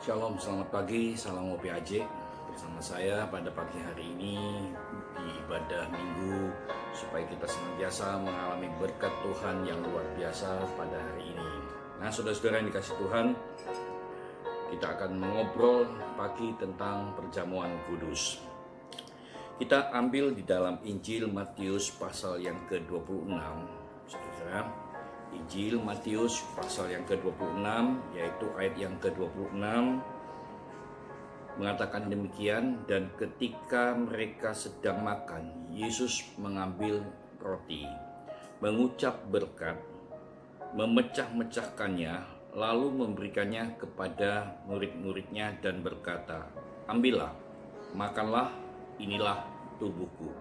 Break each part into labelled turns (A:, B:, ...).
A: Shalom, selamat pagi, salam OPAJ. Bersama saya pada pagi hari ini di ibadah minggu supaya kita senantiasa mengalami berkat Tuhan yang luar biasa pada hari ini. Nah, saudara-saudara yang dikasih Tuhan, kita akan mengobrol pagi tentang perjamuan kudus. Kita ambil di dalam Injil Matius pasal yang ke-26, saudara. Injil Matius pasal yang ke-26, yaitu ayat yang ke-26, mengatakan demikian, dan ketika mereka sedang makan, Yesus mengambil roti, mengucap berkat, memecah-mecahkannya, lalu memberikannya kepada murid-muridnya dan berkata, "Ambillah, makanlah, inilah tubuhku."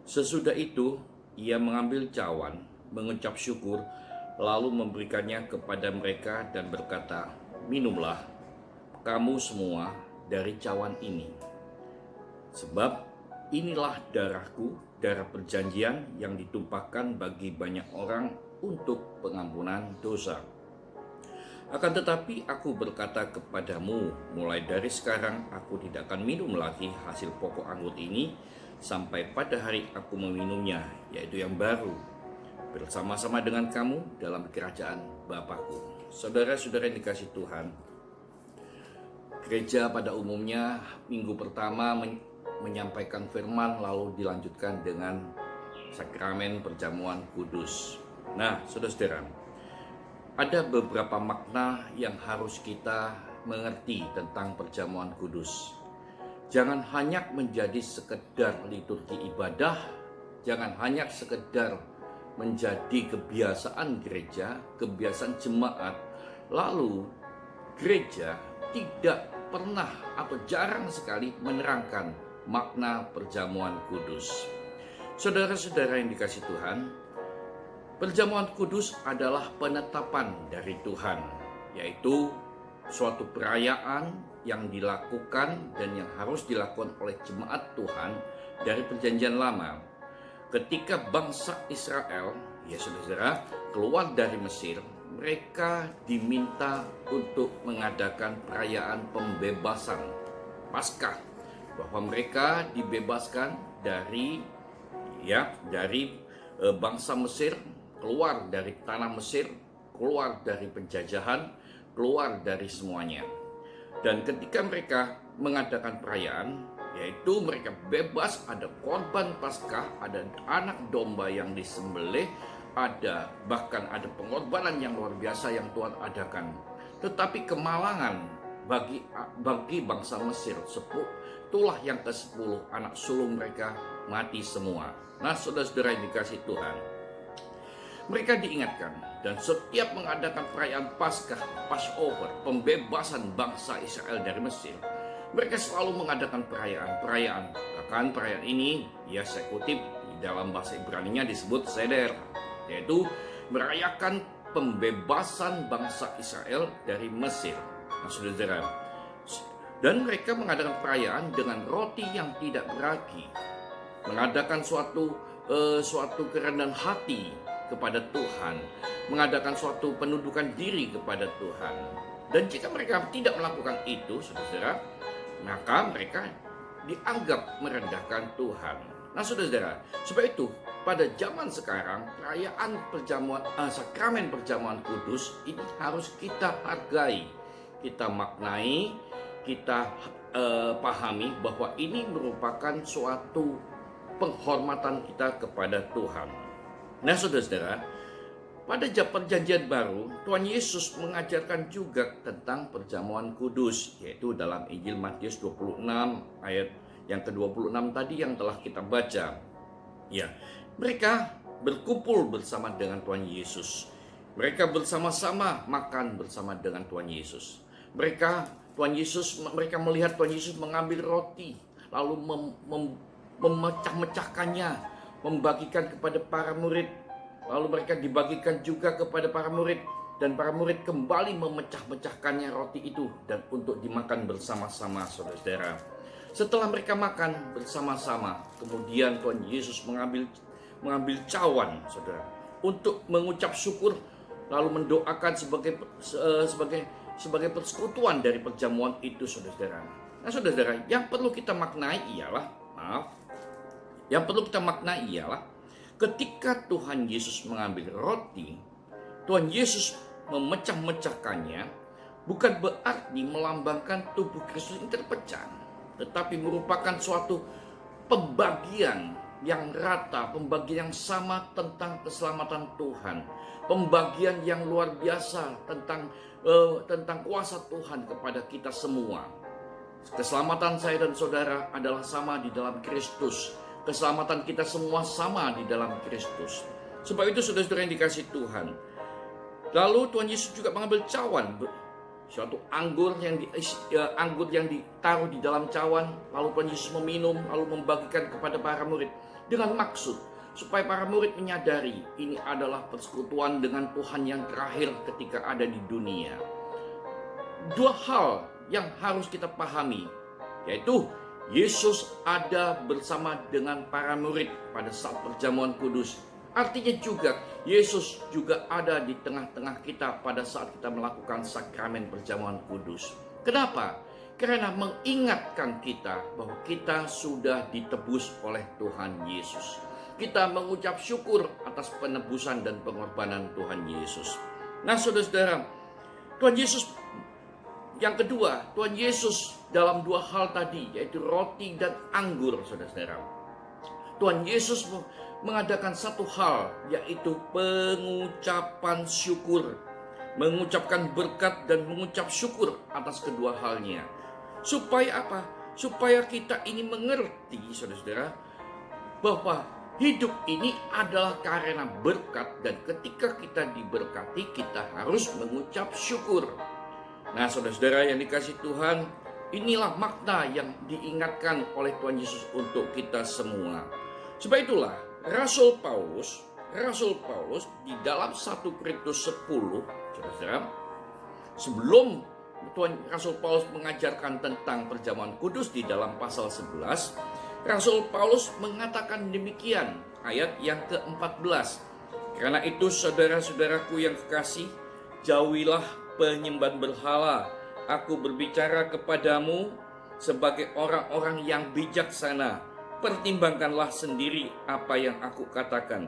A: Sesudah itu, ia mengambil cawan, mengucap syukur, lalu memberikannya kepada mereka dan berkata, "Minumlah kamu semua dari cawan ini, sebab inilah darahku, darah perjanjian yang ditumpahkan bagi banyak orang untuk pengampunan dosa. Akan tetapi aku berkata kepadamu, mulai dari sekarang aku tidak akan minum lagi hasil pokok anggur ini sampai pada hari aku meminumnya, yaitu yang baru, bersama-sama dengan kamu dalam kerajaan Bapakku." Saudara-saudara yang dikasih Tuhan, gereja pada umumnya minggu pertama menyampaikan firman, lalu dilanjutkan dengan sakramen perjamuan kudus. Nah, saudara-saudara, ada beberapa makna yang harus kita mengerti tentang perjamuan kudus. Jangan hanya menjadi sekedar liturgi ibadah, jangan hanya sekedar menjadi kebiasaan gereja, kebiasaan jemaat, lalu gereja tidak pernah atau jarang sekali menerangkan makna perjamuan kudus. Saudara-saudara yang dikasih Tuhan, perjamuan kudus adalah penetapan dari Tuhan, yaitu suatu perayaan yang dilakukan dan yang harus dilakukan oleh jemaat Tuhan dari perjanjian lama. Ketika bangsa Israel, ya saudara, keluar dari Mesir, mereka diminta untuk mengadakan perayaan pembebasan Paskah, bahwa mereka dibebaskan dari bangsa Mesir, keluar dari tanah Mesir, keluar dari penjajahan, keluar dari semuanya. Dan ketika mereka mengadakan perayaan, yaitu mereka bebas, ada korban Paskah, ada anak domba yang disembelih, bahkan ada pengorbanan yang luar biasa yang Tuhan adakan. Tetapi kemalangan bagi bangsa Mesir, itulah yang ke-10, anak sulung mereka mati semua. Nah, saudara-saudara yang dikasih Tuhan, mereka diingatkan, dan setiap mengadakan perayaan Paskah, Passover, pembebasan bangsa Israel dari Mesir, mereka selalu mengadakan perayaan. Bahkan perayaan ini, ya saya kutip, di dalam bahasa Ibrani-nya disebut seder, yaitu merayakan pembebasan bangsa Israel dari Mesir. Nah, saudara, dan mereka mengadakan perayaan dengan roti yang tidak beragi, mengadakan suatu kerendahan hati kepada Tuhan, mengadakan suatu penundukan diri kepada Tuhan. Dan jika mereka tidak melakukan itu, saudara, maka mereka dianggap merendahkan Tuhan. Nah, saudara, sebab itu pada zaman sekarang perayaan sakramen perjamuan kudus ini harus kita hargai, kita maknai, kita pahami bahwa ini merupakan suatu penghormatan kita kepada Tuhan. Nah, saudara-saudara, pada perjanjian baru, Tuhan Yesus mengajarkan juga tentang perjamuan kudus, yaitu dalam Injil Matius 26 ayat yang ke-26 tadi yang telah kita baca. Ya, mereka berkumpul bersama dengan Tuhan Yesus. Mereka bersama-sama makan bersama dengan Tuhan Yesus. Mereka melihat Tuhan Yesus mengambil roti, lalu memecah-mecahkannya, membagikan kepada para murid. Lalu mereka dibagikan juga kepada para murid, dan para murid kembali memecah-mecahkannya roti itu dan untuk dimakan bersama-sama, saudara-saudara. Setelah mereka makan bersama-sama, kemudian Tuhan Yesus mengambil cawan, saudara, untuk mengucap syukur, lalu mendoakan sebagai sebagai persekutuan dari perjamuan itu, saudara-saudara. Nah, saudara-saudara, yang perlu kita maknai ialah ketika Tuhan Yesus mengambil roti, Tuhan Yesus memecah-mecahkannya bukan berarti melambangkan tubuh Kristus yang terpecah, tetapi merupakan suatu pembagian yang rata, pembagian yang sama tentang keselamatan Tuhan, pembagian yang luar biasa tentang kuasa Tuhan kepada kita semua. Keselamatan saya dan saudara adalah sama di dalam Kristus. Keselamatan kita semua sama di dalam Kristus. Sebab itu, saudara-saudara yang dikasihi Tuhan, lalu Tuhan Yesus juga mengambil cawan, suatu anggur yang ditaruh di dalam cawan, lalu Tuhan Yesus meminum, lalu membagikan kepada para murid dengan maksud supaya para murid menyadari ini adalah persekutuan dengan Tuhan yang terakhir ketika ada di dunia. Dua hal yang harus kita pahami, yaitu Yesus ada bersama dengan para murid pada saat perjamuan kudus. Artinya juga Yesus juga ada di tengah-tengah kita pada saat kita melakukan sakramen perjamuan kudus. Kenapa? Karena mengingatkan kita bahwa kita sudah ditebus oleh Tuhan Yesus. Kita mengucap syukur atas penebusan dan pengorbanan Tuhan Yesus. Nah, saudara-saudara, Tuhan Yesus yang kedua, Tuhan Yesus dalam dua hal tadi, yaitu roti dan anggur, saudara-saudara. Tuhan Yesus mengadakan satu hal, yaitu pengucapan syukur. Mengucapkan berkat dan mengucap syukur atas kedua halnya. Supaya apa? Supaya kita ini mengerti, saudara-saudara, bahwa hidup ini adalah karena berkat, dan ketika kita diberkati, kita harus mengucap syukur. Nah, saudara-saudara yang dikasihi Tuhan, inilah makna yang diingatkan oleh Tuhan Yesus untuk kita semua. Sebab itulah Rasul Paulus di dalam 1 Korintus 10, saudara-saudara, sebelum Rasul Paulus mengajarkan tentang perjamuan kudus di dalam pasal 11, Rasul Paulus mengatakan demikian, ayat yang ke-14. Karena itu, saudara-saudaraku yang kekasih, jauhilah penyembahan berhala. Aku berbicara kepadamu sebagai orang-orang yang bijaksana. Pertimbangkanlah sendiri apa yang aku katakan.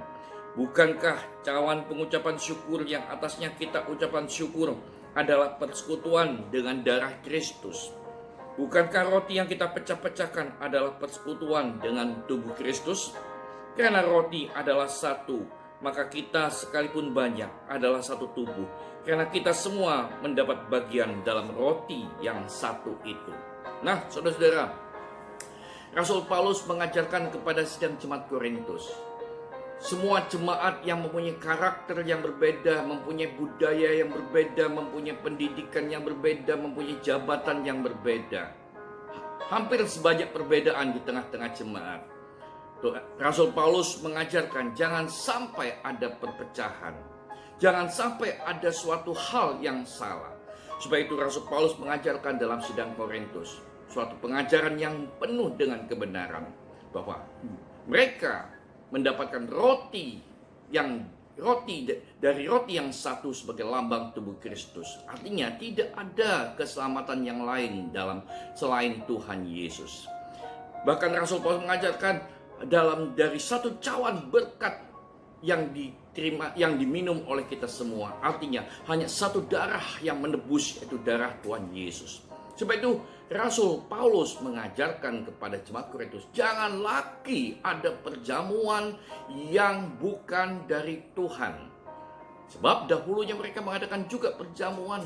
A: Bukankah cawan pengucapan syukur yang atasnya kita ucapan syukur adalah persekutuan dengan darah Kristus? Bukankah roti yang kita pecah-pecahkan adalah persekutuan dengan tubuh Kristus? Karena roti adalah satu, maka kita sekalipun banyak adalah satu tubuh. Karena kita semua mendapat bagian dalam roti yang satu itu. Nah, saudara-saudara, Rasul Paulus mengajarkan kepada sidang jemaat Korintus, semua jemaat yang mempunyai karakter yang berbeda, mempunyai budaya yang berbeda, mempunyai pendidikan yang berbeda, mempunyai jabatan yang berbeda. Hampir sebanyak perbedaan di tengah-tengah jemaat. Rasul Paulus mengajarkan jangan sampai ada perpecahan. Jangan sampai ada suatu hal yang salah. Sebab itu Rasul Paulus mengajarkan dalam sidang Korintus suatu pengajaran yang penuh dengan kebenaran, bahwa mereka mendapatkan roti dari roti yang satu sebagai lambang tubuh Kristus. Artinya tidak ada keselamatan yang lain selain Tuhan Yesus. Bahkan Rasul Paulus mengajarkan dari satu cawan berkat yang diterima, yang diminum oleh kita semua. Artinya hanya satu darah yang menebus, yaitu darah Tuhan Yesus. Sebab itu Rasul Paulus mengajarkan kepada jemaat Korintus, jangan lagi ada perjamuan yang bukan dari Tuhan. Sebab dahulunya mereka mengadakan juga perjamuan,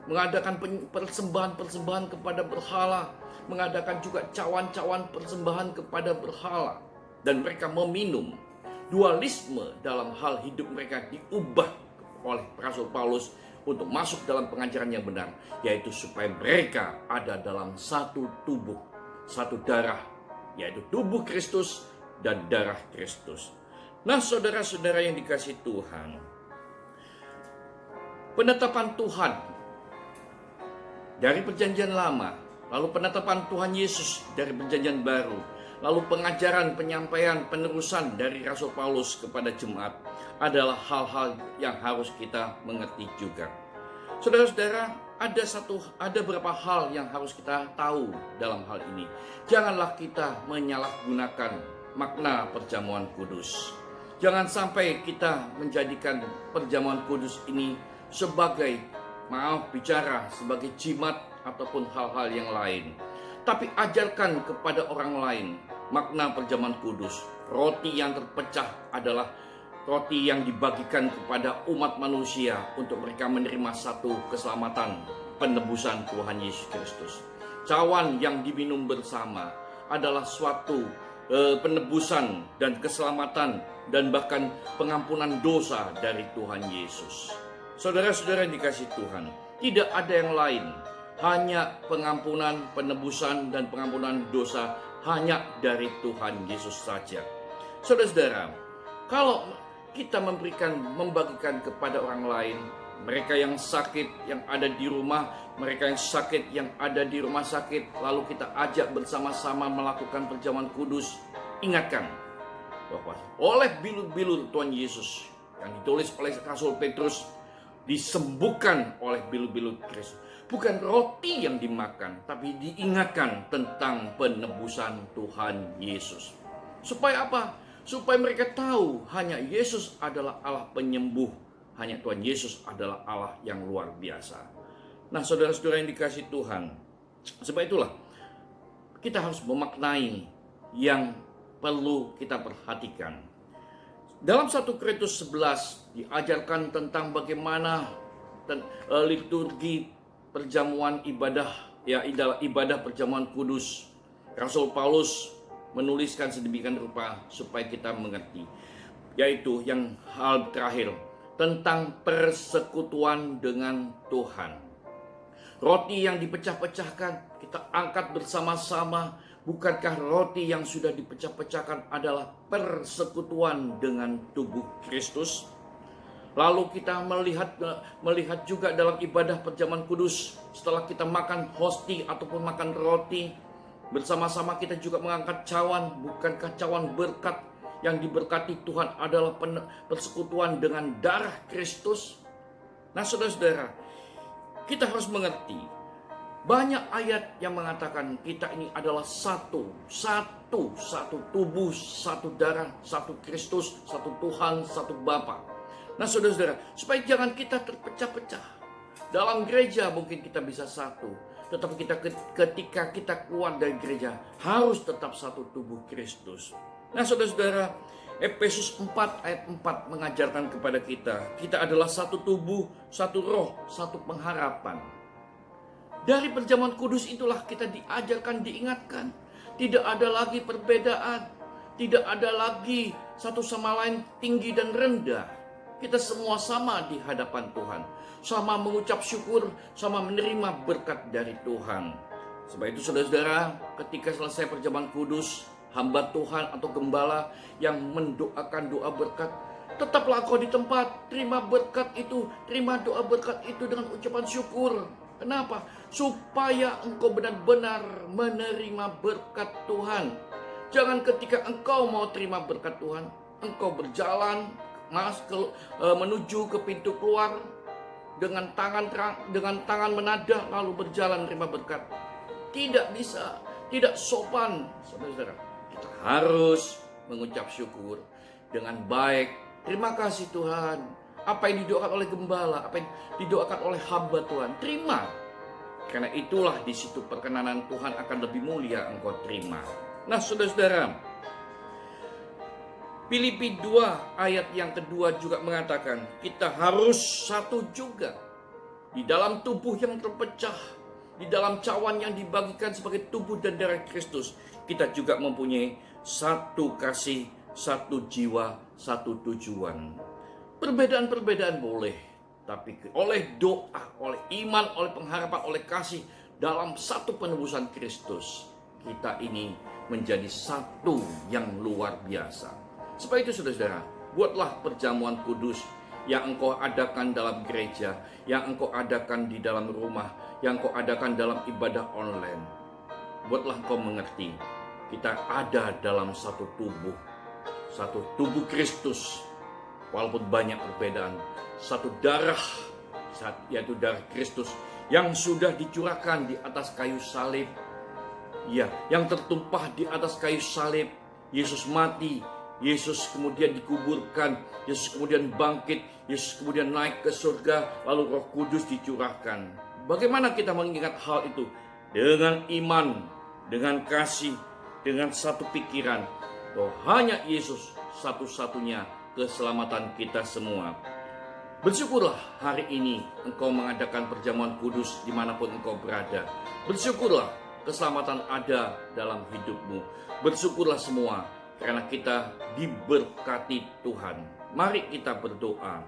A: mengadakan persembahan-persembahan kepada berhala, mengadakan juga cawan-cawan persembahan kepada berhala, dan mereka meminum. Dualisme dalam hal hidup mereka diubah oleh Rasul Paulus untuk masuk dalam pengajaran yang benar, yaitu supaya mereka ada dalam satu tubuh, satu darah, yaitu tubuh Kristus dan darah Kristus. Nah, saudara-saudara yang dikasihi Tuhan, penetapan Tuhan dari perjanjian lama, lalu penetapan Tuhan Yesus dari perjanjian baru, lalu pengajaran, penyampaian, penerusan dari Rasul Paulus kepada jemaat adalah hal-hal yang harus kita mengerti juga. Saudara-saudara, ada beberapa hal yang harus kita tahu dalam hal ini. Janganlah kita menyalahgunakan makna perjamuan kudus. Jangan sampai kita menjadikan perjamuan kudus ini sebagai sebagai jimat ataupun hal-hal yang lain. Tapi ajarkan kepada orang lain makna perjamuan kudus. Roti yang terpecah adalah roti yang dibagikan kepada umat manusia untuk mereka menerima satu keselamatan, penebusan Tuhan Yesus Kristus. Cawan yang diminum bersama adalah suatu penebusan dan keselamatan dan bahkan pengampunan dosa dari Tuhan Yesus. Saudara-saudara yang dikasihi Tuhan, tidak ada yang lain, hanya pengampunan, penebusan dan pengampunan dosa hanya dari Tuhan Yesus saja. Saudara-saudara, kalau kita membagikan kepada orang lain, mereka yang sakit yang ada di rumah, mereka yang sakit yang ada di rumah sakit, lalu kita ajak bersama-sama melakukan perjamuan kudus. Ingatkan bahwa oleh bilur-bilur Tuhan Yesus yang ditulis oleh Rasul Petrus, disembuhkan oleh bilur-bilur Kristus. Bukan roti yang dimakan, tapi diingatkan tentang penebusan Tuhan Yesus. Supaya apa? Supaya mereka tahu hanya Yesus adalah Allah penyembuh. Hanya Tuhan Yesus adalah Allah yang luar biasa. Nah, saudara-saudara yang dikasihi Tuhan, sebab itulah kita harus memaknai yang perlu kita perhatikan. Dalam 1 Korintus 11 diajarkan tentang bagaimana liturgi perjamuan ibadah, ibadah perjamuan kudus. Rasul Paulus menuliskan sedemikian rupa supaya kita mengerti, yaitu yang hal terakhir tentang persekutuan dengan Tuhan. Roti yang dipecah-pecahkan kita angkat bersama-sama. Bukankah roti yang sudah dipecah-pecahkan adalah persekutuan dengan tubuh Kristus? Lalu kita melihat juga dalam ibadah perjamuan kudus, setelah kita makan hosti ataupun makan roti, bersama-sama kita juga mengangkat cawan. Bukankah cawan berkat yang diberkati Tuhan adalah persekutuan dengan darah Kristus? Nah, saudara-saudara, kita harus mengerti, banyak ayat yang mengatakan kita ini adalah satu tubuh, satu darah, satu Kristus, satu Tuhan, satu Bapa. Nah, saudara-saudara, supaya jangan kita terpecah-pecah. Dalam gereja mungkin kita bisa satu, tetapi ketika kita keluar dari gereja harus tetap satu tubuh Kristus. Nah, saudara-saudara, Efesus 4 ayat 4 mengajarkan kepada kita adalah satu tubuh, satu roh, satu pengharapan. Dari perjamuan kudus itulah kita diajarkan, diingatkan. Tidak ada lagi perbedaan. Tidak ada lagi satu sama lain tinggi dan rendah. Kita semua sama di hadapan Tuhan. Sama mengucap syukur, sama menerima berkat dari Tuhan. Sebab itu saudara-saudara, ketika selesai perjamuan kudus, hamba Tuhan atau gembala yang mendoakan doa berkat, tetaplah kau di tempat, terima berkat itu, terima doa berkat itu dengan ucapan syukur. Kenapa? Supaya engkau benar-benar menerima berkat Tuhan. Jangan ketika engkau mau terima berkat Tuhan, engkau berjalan menuju ke pintu keluar dengan tangan menadah lalu berjalan menerima berkat. Tidak bisa, tidak sopan, saudara-saudara. Kita harus mengucap syukur dengan baik. Terima kasih Tuhan. Apa yang didoakan oleh gembala, apa yang didoakan oleh hamba Tuhan, terima. Karena itulah di situ perkenanan Tuhan akan lebih mulia engkau terima. Nah, saudara-saudara, Filipi 2 ayat yang kedua juga mengatakan kita harus satu juga di dalam tubuh yang terpecah, di dalam cawan yang dibagikan sebagai tubuh dan darah Kristus. Kita juga mempunyai satu kasih, satu jiwa, satu tujuan. Perbedaan-perbedaan boleh, tapi oleh doa, oleh iman, oleh pengharapan, oleh kasih dalam satu penebusan Kristus, kita ini menjadi satu yang luar biasa. Sebab itu saudara-saudara, buatlah perjamuan kudus yang engkau adakan dalam gereja, yang engkau adakan di dalam rumah, yang engkau adakan dalam ibadah online. Buatlah engkau mengerti, kita ada dalam satu tubuh Kristus. Walaupun banyak perbedaan, satu darah, yaitu darah Kristus yang sudah dicurahkan di atas kayu salib. Ya, yang tertumpah di atas kayu salib. Yesus mati, Yesus kemudian dikuburkan, Yesus kemudian bangkit, Yesus kemudian naik ke surga, lalu Roh Kudus dicurahkan. Bagaimana kita mengingat hal itu? Dengan iman, dengan kasih, dengan satu pikiran bahwa hanya Yesus satu-satunya keselamatan kita semua. Bersyukurlah hari ini engkau mengadakan perjamuan kudus dimanapun engkau berada. Bersyukurlah keselamatan ada dalam hidupmu. Bersyukurlah semua karena kita diberkati Tuhan. Mari kita berdoa.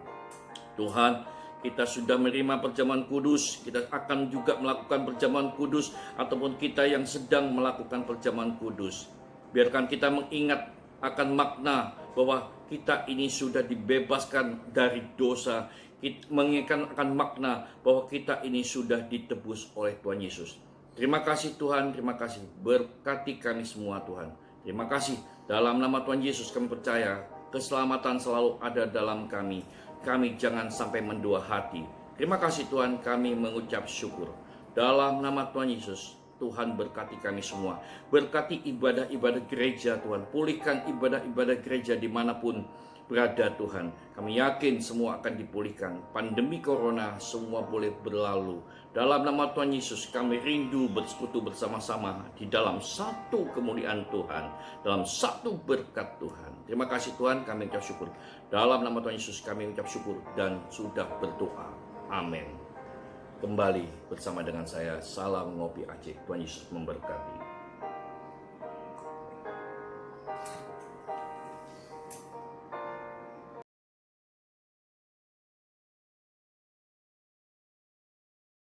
A: Tuhan, kita sudah menerima perjamuan kudus, kita akan juga melakukan perjamuan kudus, ataupun kita yang sedang melakukan perjamuan kudus. Biarkan kita mengingat akan makna bahwa kita ini sudah dibebaskan dari dosa. Kita mengingatkan akan makna bahwa kita ini sudah ditebus oleh Tuhan Yesus. Terima kasih Tuhan, terima kasih. Berkati kami semua Tuhan. Terima kasih. Dalam nama Tuhan Yesus kami percaya keselamatan selalu ada dalam kami. Kami jangan sampai mendua hati. Terima kasih Tuhan, kami mengucap syukur. Dalam nama Tuhan Yesus, Tuhan berkati kami semua. Berkati ibadah-ibadah gereja Tuhan. Pulihkan ibadah-ibadah gereja dimanapun berada Tuhan. Kami yakin semua akan dipulihkan. Pandemi corona semua boleh berlalu. Dalam nama Tuhan Yesus kami rindu bersekutu bersama-sama di dalam satu kemuliaan Tuhan. Dalam satu berkat Tuhan. Terima kasih Tuhan, kami ucap syukur. Dalam nama Tuhan Yesus kami ucap syukur dan sudah berdoa. Amin. Kembali bersama dengan saya, Salam Ngopi Aceh. Tuhan Yesus memberkati.